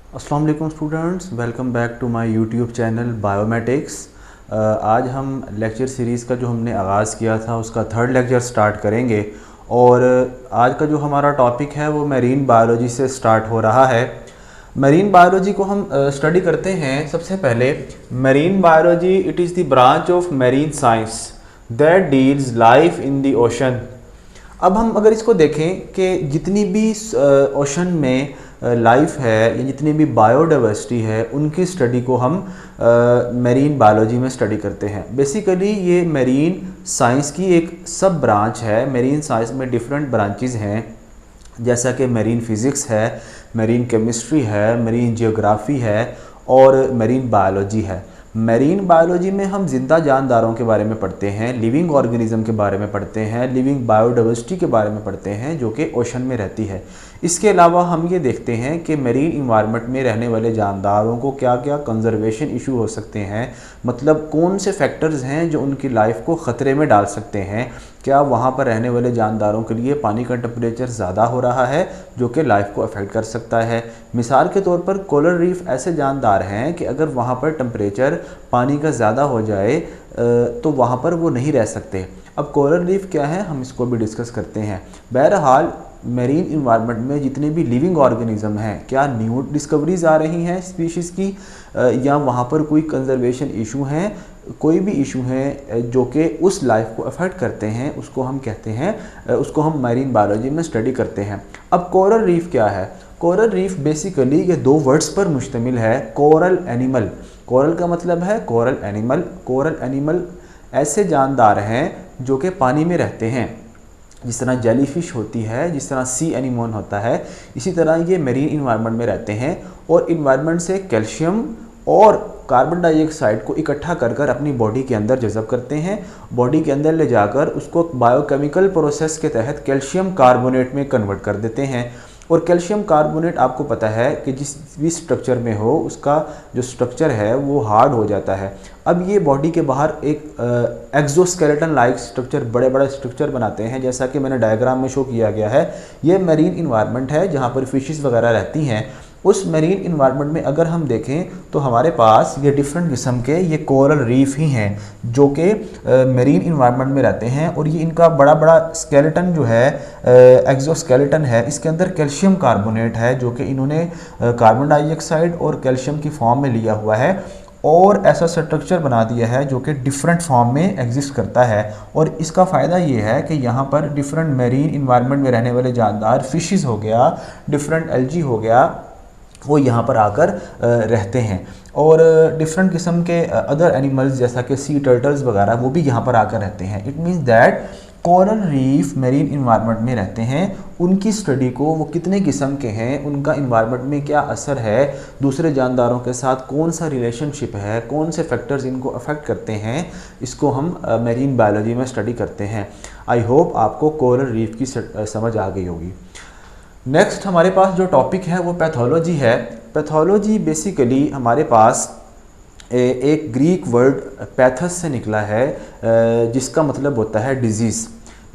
अस्सलाम वालेकुम students, welcome back to my YouTube channel biomatics. आज हम लेक्चर सीरीज़ का जो हमने आगाज़ किया था उसका थर्ड लेक्चर स्टार्ट करेंगे। और आज का जो हमारा टॉपिक है वो मैरीन बायोलॉजी से स्टार्ट हो रहा है। मैरीन बायोलॉजी को हम स्टडी करते हैं। सबसे पहले marine biology it is the branch of marine science that deals life in the ocean. अब हम अगर इसको देखें कि जितनी भी ओशन में लाइफ है या जितनी भी बायोडाइवर्सिटी है उनकी स्टडी को हम मैरीन बायोलॉजी में स्टडी करते हैं। बेसिकली ये मैरीन साइंस की एक सब ब्रांच है। मैरीन साइंस में डिफरेंट ब्रांचेस हैं, जैसा कि मैरीन फिज़िक्स है, मैरीन केमिस्ट्री है, मैरीन जियोग्राफी है और मैरीन बायोलॉजी है। मैरीन बायोलॉजी में हम जिंदा जानदारों के बारे में पढ़ते हैं, लिविंग ऑर्गेनिज्म के बारे में पढ़ते हैं, लिविंग बायोडाइवर्सिटी के बारे में पढ़ते हैं जो कि ओशन में रहती है। इसके अलावा हम ये देखते हैं कि मैरीन इन्वायरमेंट में रहने वाले जानदारों को क्या क्या कंजर्वेशन इशू हो सकते हैं, मतलब कौन से फैक्टर्स हैं जो उनकी लाइफ को ख़तरे में डाल सकते हैं। क्या वहाँ पर रहने वाले जानदारों के लिए पानी का टेम्परेचर ज़्यादा हो रहा है जो कि लाइफ को अफेक्ट कर सकता है। मिसाल के तौर पर कोरल रीफ ऐसे जानदार हैं कि अगर वहाँ पर टेम्परेचर पानी का ज़्यादा हो जाए तो वहाँ पर वो नहीं रह सकते। अब कोरल रीफ क्या है हम इसको भी डिस्कस करते हैं। बहरहाल मैरीन इन्वायरमेंट में जितने भी लिविंग ऑर्गेनिज्म हैं, क्या न्यू डिस्कवरीज आ रही हैं स्पीशीज़ की या वहाँ पर कोई कंजर्वेशन इशू हैं, कोई भी इशू हैं जो कि उस लाइफ को अफेक्ट करते हैं, उसको हम कहते हैं, उसको हम मैरीन बायोलॉजी में स्टडी करते हैं। अब कोरल रीफ क्या है? कोरल रीफ बेसिकली ये दो वर्ड्स पर मुश्तमिल है, कोरल एनिमल। कोरल का मतलब है कोरल एनिमल। कोरल एनिमल ऐसे जानदार हैं जो कि पानी में रहते हैं, जिस तरह जेलीफिश होती है, जिस तरह सी एनिमोन होता है, इसी तरह ये मैरीन इन्वायरमेंट में रहते हैं और इन्वायरमेंट से कैल्शियम और कार्बन डाइऑक्साइड को इकट्ठा कर कर अपनी बॉडी के अंदर जज़ब करते हैं। बॉडी के अंदर ले जाकर उसको बायोकेमिकल प्रोसेस के तहत कैल्शियम कार्बोनेट में कन्वर्ट कर देते हैं। और कैल्शियम कार्बोनेट आपको पता है कि जिस भी स्ट्रक्चर में हो उसका जो स्ट्रक्चर है वो हार्ड हो जाता है। अब ये बॉडी के बाहर एक एक्सोस्केलेटन लाइक स्ट्रक्चर, बड़े बड़े स्ट्रक्चर बनाते हैं, जैसा कि मैंने डायग्राम में शो किया गया है। ये मैरीन इन्वायरमेंट है जहाँ पर फिशेस वगैरह रहती हैं। उस मैरीन इन्वायरमेंट में अगर हम देखें तो हमारे पास ये डिफरेंट किस्म के ये कोरल रीफ ही हैं जो कि मैरीन इन्वायरमेंट में रहते हैं। और ये इनका बड़ा बड़ा स्केलेटन जो है, एक्सोस्केलेटन है, इसके अंदर कैल्शियम कार्बोनेट है जो कि इन्होंने कार्बन डाइऑक्साइड और कैल्शियम की फॉर्म में लिया हुआ है और ऐसा स्ट्रक्चर बना दिया है जो कि डिफरेंट फॉर्म में एग्जिस्ट करता है। और इसका फ़ायदा ये है कि यहाँ पर डिफरेंट मैरीन इन्वायरमेंट में रहने वाले जानदार, फिशेस हो गया, डिफरेंट एल्गी हो गया, वो यहाँ पर आकर रहते हैं। और डिफरेंट किस्म के अदर एनिमल्स जैसा कि सी टर्टल्स वगैरह वो भी यहाँ पर आकर रहते हैं। It means that coral reef marine environment में रहते हैं। उनकी स्टडी को वो कितने किस्म के हैं, उनका इन्वायरमेंट में क्या असर है, दूसरे जानदारों के साथ कौन सा रिलेशनशिप है, कौन से फैक्टर्स इनको अफेक्ट करते हैं, इसको हम मैरीन बायोलॉजी में स्टडी करते हैं। आई होप आपको कोरल रीफ की समझ आ गई होगी। नेक्स्ट हमारे पास जो टॉपिक है वो पैथोलॉजी है। पैथोलॉजी बेसिकली हमारे पास एक ग्रीक वर्ड पैथस से निकला है जिसका मतलब होता है डिजीज़।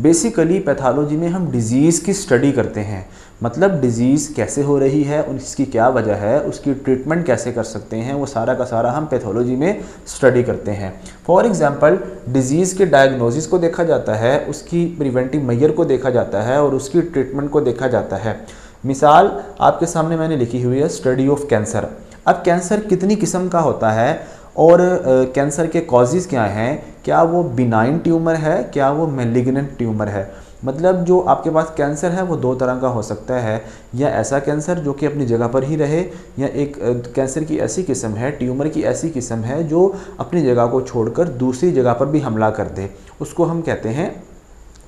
बेसिकली पैथोलॉजी में हम डिज़ीज़ की स्टडी करते हैं, मतलब डिज़ीज़ कैसे हो रही है, उसकी क्या वजह है, उसकी ट्रीटमेंट कैसे कर सकते हैं, वो सारा का सारा हम पैथोलॉजी में स्टडी करते हैं। फॉर एग्जांपल डिज़ीज़ के डायग्नोसिस को देखा जाता है, उसकी प्रिवेंटिव मेजर को देखा जाता है और उसकी ट्रीटमेंट को देखा जाता है। मिसाल आपके सामने मैंने लिखी हुई है, स्टडी ऑफ कैंसर। अब कैंसर कितनी किस्म का होता है और कैंसर के कॉजेज़ क्या हैं, क्या वो बिनाइन ट्यूमर है, क्या वो मैलिग्नेंट ट्यूमर है। मतलब जो आपके पास कैंसर है वो दो तरह का हो सकता है, या ऐसा कैंसर जो कि अपनी जगह पर ही रहे, या एक कैंसर की ऐसी किस्म है, ट्यूमर की ऐसी किस्म है जो अपनी जगह को छोड़कर दूसरी जगह पर भी हमला कर दे, उसको हम कहते हैं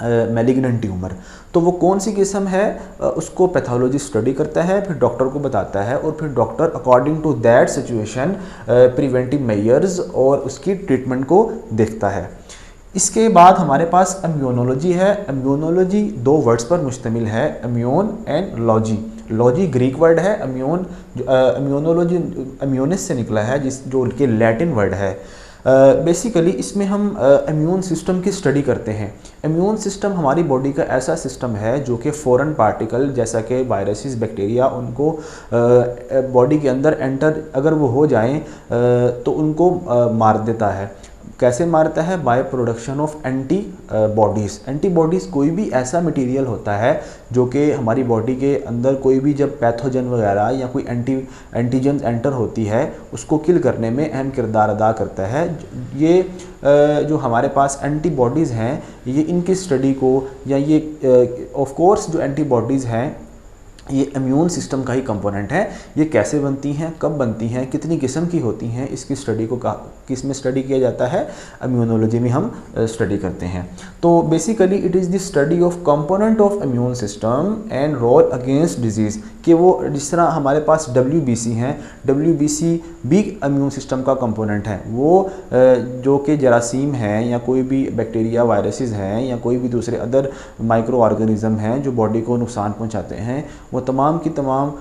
मैलिग्नेंट ट्यूमर। तो वो कौन सी किस्म है उसको पैथोलॉजी स्टडी करता है, फिर डॉक्टर को बताता है और फिर doctor according to that situation preventive measures और उसकी ट्रीटमेंट को देखता है। इसके बाद हमारे पास इम्यूनोलॉजी है। इम्यूनोलॉजी दो वर्ड्स पर मुश्तमिल है, immune and logy. Logy Greek word है, इम्यूनोलॉजी इम्यूनिस से निकला है, जो कि लैटिन वर्ड है। बेसिकली इसमें हम इम्यून सिस्टम की स्टडी करते हैं। इम्यून सिस्टम हमारी बॉडी का ऐसा सिस्टम है जो कि फॉरेन पार्टिकल जैसा कि वायरसेस, बैक्टीरिया, उनको बॉडी के अंदर एंटर अगर वो हो जाएं तो उनको मार देता है। कैसे मारता है? By production of antibodies. Antibodies कोई भी ऐसा मटेरियल होता है जो कि हमारी बॉडी के अंदर कोई भी जब पैथोजन वगैरह या कोई एंटीजन एंटर होती है उसको किल करने में अहम किरदार अदा करता है। ये जो हमारे पास एंटीबॉडीज़ हैं, ये इनकी स्टडी को या ये ऑफ कोर्स जो एंटीबॉडीज़ हैं ये इम्यून सिस्टम का ही कंपोनेंट है। ये कैसे बनती हैं, कब बनती हैं, कितनी किस्म की होती हैं, इसकी स्टडी को किस में स्टडी किया जाता है? इम्यूनोलॉजी में हम स्टडी करते हैं। तो basically it is the study of component of immune system and role against disease. कि वो जिस तरह हमारे पास WBC हैं, WBC भी इम्यून सिस्टम का कंपोनेंट है। वो जो कि जरासीम हैं या कोई भी बैक्टीरिया, वायरसेस हैं या कोई भी दूसरे अदर माइक्रो ऑर्गेनिज्म हैं जो बॉडी को नुकसान पहुंचाते हैं, वो तमाम की तमाम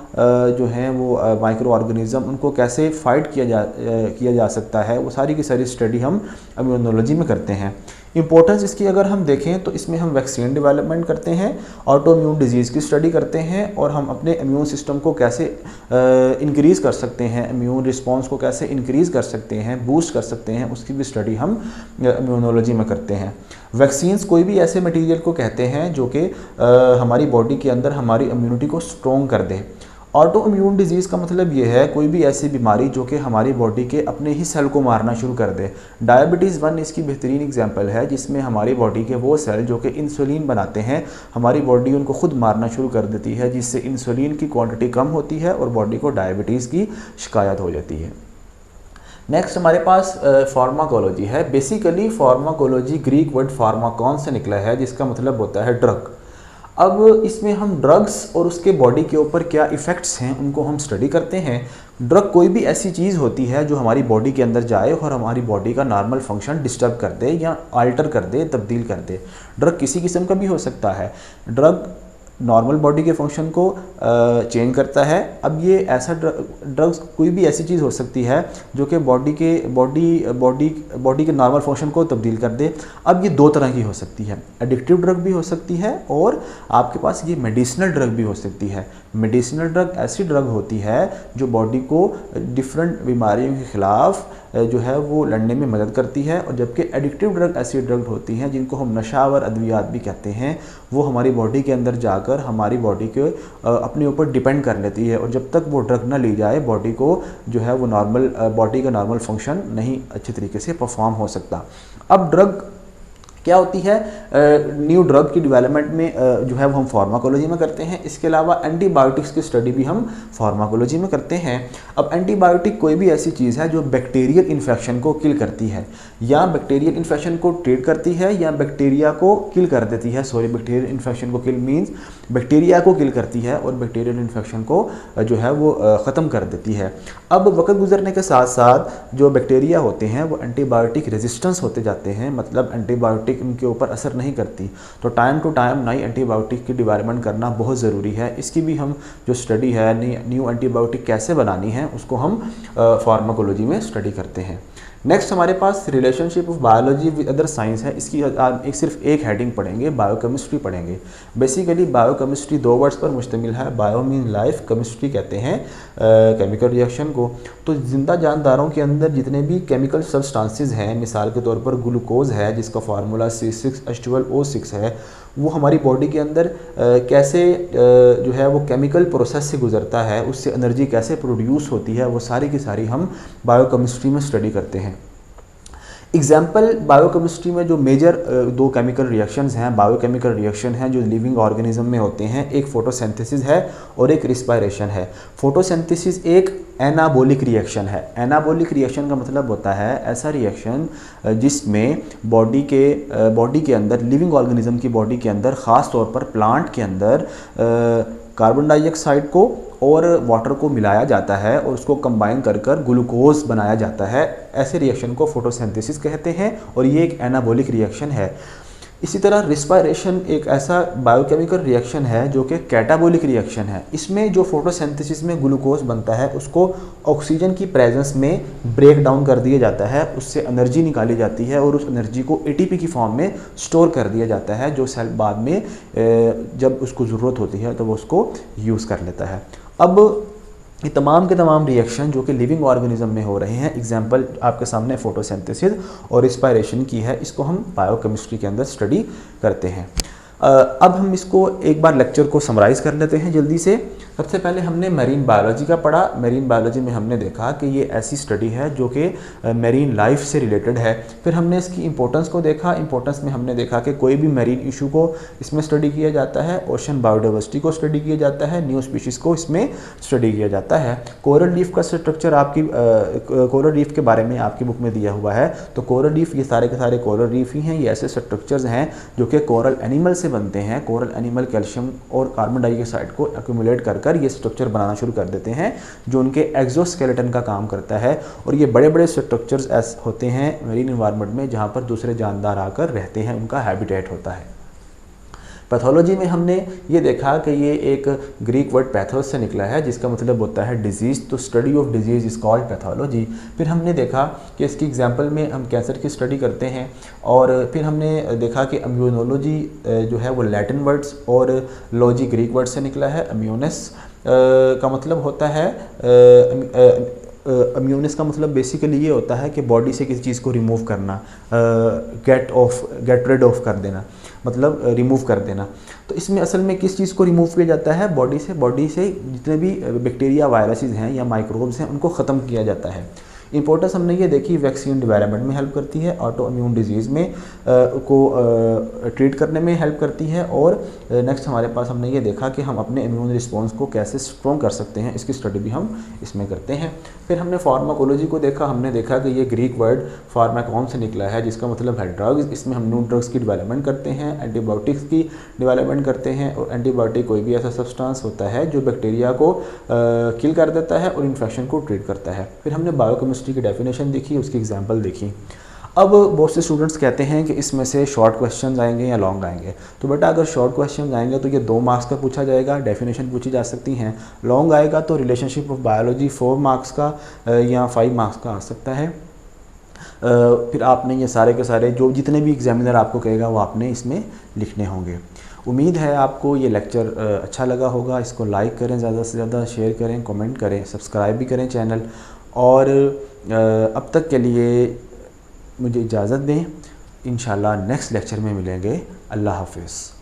जो हैं वो माइक्रो ऑर्गेनिज्म, उनको कैसे फाइट किया जा सकता है, वो सारी की सारी स्टडी हम इम्यूनोलॉजी में करते हैं। इंपॉर्टेंस इसकी अगर हम देखें तो इसमें हम वैक्सीन डेवलपमेंट करते हैं, ऑटो इम्यून डिजीज़ की स्टडी करते हैं और हम अपने इम्यून सिस्टम को कैसे इंक्रीज़ कर सकते हैं, इम्यून रिस्पॉन्स को कैसे इंक्रीज़ कर सकते हैं, बूस्ट कर सकते हैं, उसकी भी स्टडी हम इम्यूनोलॉजी में करते हैं। वैक्सीन्स कोई भी ऐसे मटेरियल को कहते हैं जो कि हमारी बॉडी के अंदर हमारी इम्यूनिटी को स्ट्रॉन्ग कर दे। ऑटो इम्यून डिजीज़ का मतलब ये है कोई भी ऐसी बीमारी जो कि हमारी बॉडी के अपने ही सेल को मारना शुरू कर दे। डायबिटीज़ 1 इसकी बेहतरीन एग्जांपल है, जिसमें हमारी बॉडी के वो सेल जो कि इंसुलिन बनाते हैं, हमारी बॉडी उनको खुद मारना शुरू कर देती है, जिससे इंसुलिन की क्वांटिटी कम होती है और बॉडी को डायबिटीज़ की शिकायत हो जाती है। नेक्स्ट हमारे पास फार्माकोलॉजी है। Basically pharmacology Greek word Pharmacon से निकला है, जिसका मतलब होता है ड्रग। अब इसमें हम ड्रग्स और उसके बॉडी के ऊपर क्या इफ़ेक्ट्स हैं उनको हम स्टडी करते हैं। ड्रग कोई भी ऐसी चीज़ होती है जो हमारी बॉडी के अंदर जाए और हमारी बॉडी का नॉर्मल फंक्शन डिस्टर्ब कर दे या अल्टर कर दे, तब्दील कर दे। ड्रग किसी किस्म का भी हो सकता है। ड्रग नॉर्मल बॉडी के फंक्शन को चेंज करता है। अब ये ऐसा ड्रग्स कोई भी ऐसी चीज़ हो सकती है जो कि बॉडी के नॉर्मल फंक्शन को तब्दील कर दे। अब ये 2 तरह की हो सकती है, एडिक्टिव ड्रग भी हो सकती है और आपके पास ये मेडिसिनल ड्रग भी हो सकती है। मेडिसिनल ड्रग ऐसी ड्रग होती है जो बॉडी को डिफरेंट बीमारियों के ख़िलाफ़ जो है वो लड़ने में मदद करती है, और जबकि एडिक्टिव ड्रग ऐसी ड्रग होती हैं जिनको हम नशावर अद्वियात भी कहते हैं, वो हमारी बॉडी के अंदर जाकर हमारी बॉडी के अपने ऊपर डिपेंड कर लेती है, और जब तक वो ड्रग ना ली जाए बॉडी को जो है वो बॉडी का नॉर्मल फंक्शन नहीं अच्छे तरीके से परफॉर्म हो सकता। अब ड्रग क्या होती है? न्यू ड्रग की डेवलपमेंट में जो है वो हम फार्माकोलॉजी में करते हैं। इसके अलावा एंटीबायोटिक्स की स्टडी भी हम फार्माकोलॉजी में करते हैं। अब एंटीबायोटिक कोई भी ऐसी चीज़ है जो बैक्टीरियल इन्फेक्शन को किल करती है, या बैक्टीरियल इन्फेक्शन को ट्रीट करती है, या बैक्टीरिया को किल कर देती है। बैक्टीरियल इन्फेक्शन को किल मीन्स बैक्टीरिया को किल करती है और बैक्टीरियल इन्फेक्शन को जो है वो ख़त्म कर देती है। अब वक्त गुजरने के साथ साथ जो बैक्टीरिया होते हैं वो एंटीबायोटिक रेजिस्टेंस होते जाते हैं, मतलब एंटीबायोटिक उनके ऊपर असर नहीं करती। तो टाइम टू टाइम नई एंटीबायोटिक की डेवलपमेंट करना बहुत ज़रूरी है। इसकी भी हम जो स्टडी है, न्यू एंटीबायोटिक कैसे बनानी है, उसको हम फार्माकोलॉजी में स्टडी करते हैं। नेक्स्ट हमारे पास relationship of biology with other science है। इसकी सिर्फ एक हेडिंग पढ़ेंगे, बायोकेमिस्ट्री पढ़ेंगे। बेसिकली बायोकेमिस्ट्री 2 वर्ड्स पर मुश्तमिल है। बायो मीन लाइफ, केमिस्ट्री कहते हैं केमिकल रिएक्शन को। तो जिंदा जानदारों के अंदर जितने भी केमिकल सब्सटेंसेस हैं, मिसाल के तौर पर ग्लूकोज है जिसका फार्मूला C6H12O6 है, वो हमारी बॉडी के अंदर कैसे जो है वो केमिकल प्रोसेस से गुजरता है, उससे एनर्जी कैसे प्रोड्यूस होती है, वो सारी की सारी हम बायोकेमिस्ट्री में स्टडी करते हैं। एग्जाम्पल बायोकेमिस्ट्री में जो मेजर 2 केमिकल रिएक्शंस हैं, बायोकेमिकल रिएक्शन हैं जो लिविंग ऑर्गेनिज्म में होते हैं, एक फोटोसिंथेसिस है और एक रिस्पायरेशन है। फोटोसिंथेसिस एक एनाबॉलिक रिएक्शन है। एनाबॉलिक रिएक्शन का मतलब होता है ऐसा रिएक्शन जिसमें बॉडी के अंदर, लिविंग ऑर्गेनिज्म की बॉडी के अंदर, ख़ास तौर पर प्लांट के अंदर कार्बन डाइऑक्साइड को और वाटर को मिलाया जाता है और उसको कंबाइन कर ग्लूकोज बनाया जाता है। ऐसे रिएक्शन को फोटोसिंथेसिस कहते हैं और ये एक एनाबॉलिक रिएक्शन है। इसी तरह रिस्पायरेशन एक ऐसा बायोकेमिकल रिएक्शन है जो कि कैटाबोलिक रिएक्शन है। इसमें जो फोटोसिंथेसिस में ग्लूकोज बनता है उसको ऑक्सीजन की प्रेजेंस में ब्रेक डाउन कर दिया जाता है, उससे एनर्जी निकाली जाती है और उस एनर्जी को एटीपी की फॉर्म में स्टोर कर दिया जाता है, जो सेल बाद में जब उसको ज़रूरत होती है तो वो उसको यूज़ कर लेता है। अब ये तमाम के तमाम रिएक्शन जो कि लिविंग ऑर्गेनिज्म में हो रहे हैं, एग्जांपल आपके सामने फोटोसिंथेसिस और रिस्पायरेशन की है, इसको हम बायोकेमिस्ट्री के अंदर स्टडी करते हैं। अब हम इसको एक बार लेक्चर को समराइज़ कर लेते हैं जल्दी से। सबसे पहले हमने मेरीन बायोलॉजी का पढ़ा। मेरीन बायोलॉजी में हमने देखा कि ये ऐसी स्टडी है जो कि मेरीन लाइफ से रिलेटेड है। फिर हमने इसकी इंपॉर्टेंस को देखा। इंपॉर्टेंस में हमने देखा कि कोई भी मेरीन इशू को इसमें स्टडी किया जाता है, ओशन बायोडाइवर्सिटी को स्टडी किया जाता है, न्यू स्पीशीज़ को इसमें स्टडी किया जाता है। कोरल रीफ का स्ट्रक्चर आपकी कोरल रीफ के बारे में आपकी बुक में दिया हुआ है। तो कोरल रीफ, ये सारे के सारे कोरल रीफ ही हैं। ये ऐसे स्ट्रक्चर्स हैं जो कि कोरल एनिमल से बनते हैं। कोरल एनिमल कैल्शियम और कार्बन डाइऑक्साइड को एक्यूमुलेट कर ये स्ट्रक्चर बनाना शुरू कर देते हैं जो उनके एक्सोस्केलेटन का काम करता है। और ये बड़े बड़े स्ट्रक्चर्स ऐसे होते हैं मेरीन एनवायरनमेंट में जहाँ पर दूसरे जानदार आकर रहते हैं, उनका हैबिटेट होता है। पैथोलॉजी में हमने ये देखा कि ये एक ग्रीक वर्ड पैथोस से निकला है जिसका मतलब होता है डिजीज़। तो study of disease is called pathology. फिर हमने देखा कि इसकी एग्जांपल में हम कैंसर की स्टडी करते हैं। और फिर हमने देखा कि इम्यूनोलॉजी जो है वो लैटिन वर्ड्स और लॉजी ग्रीक वर्ड से निकला है। इम्यूनस का मतलब होता है इम्यूनस का मतलब बेसिकली ये होता है कि बॉडी से किसी चीज़ को रिमूव करना, गेट रिड ऑफ कर देना, मतलब रिमूव कर देना। तो इसमें असल में किस चीज़ को रिमूव किया जाता है? बॉडी से जितने भी बैक्टीरिया, वायरसेस हैं या माइक्रोब्स हैं उनको ख़त्म किया जाता है। इंपॉर्टेंस हमने ये देखी, वैक्सीन डेवलपमेंट में हेल्प करती है, ऑटो इम्यून डिजीज़ में को ट्रीट करने में हेल्प करती है। और नेक्स्ट हमारे पास हमने ये देखा कि हम अपने इम्यून रिस्पॉन्स को कैसे स्ट्रॉन्ग कर सकते हैं, इसकी स्टडी भी हम इसमें करते हैं। फिर हमने फार्माकोलॉजी को देखा। हमने देखा कि ये ग्रीक वर्ड फार्माकॉन से निकला है जिसका मतलब है ड्रग्स। इसमें हम न्यू ड्रग्स की डेवलपमेंट करते हैं, एंटीबायोटिक्स की डेवलपमेंट करते हैं। और एंटीबायोटिक कोई भी ऐसा सब्सटेंस होता है जो बैक्टीरिया को किल कर देता है और इन्फेक्शन को ट्रीट करता है। फिर हमने बायोकेमिस्ट्री की डेफिनेशन देखी, उसकी एग्जांपल देखी। अब बहुत से स्टूडेंट्स कहते हैं कि इसमें से शॉर्ट क्वेश्चंस आएंगे या लॉन्ग आएंगे। तो बेटा अगर शॉर्ट क्वेश्चंस आएंगे तो ये 2 मार्क्स का पूछा जाएगा, डेफिनेशन पूछी जा सकती हैं। लॉन्ग आएगा तो रिलेशनशिप ऑफ बायोलॉजी 4 मार्क्स का या 5 मार्क्स का आ सकता है। फिर आपने ये सारे के सारे जो जितने भी एग्जामिनर आपको कहेगा वो आपने इसमें लिखने होंगे। उम्मीद है आपको ये लेक्चर अच्छा लगा होगा। इसको लाइक करें, ज़्यादा से ज़्यादा शेयर करें, कमेंट करें, सब्सक्राइब भी करें चैनल। और अब तक के लिए मुझे इजाज़त दें। इंशाल्लाह नेक्स्ट लेक्चर में मिलेंगे। अल्लाह हाफ़िज़।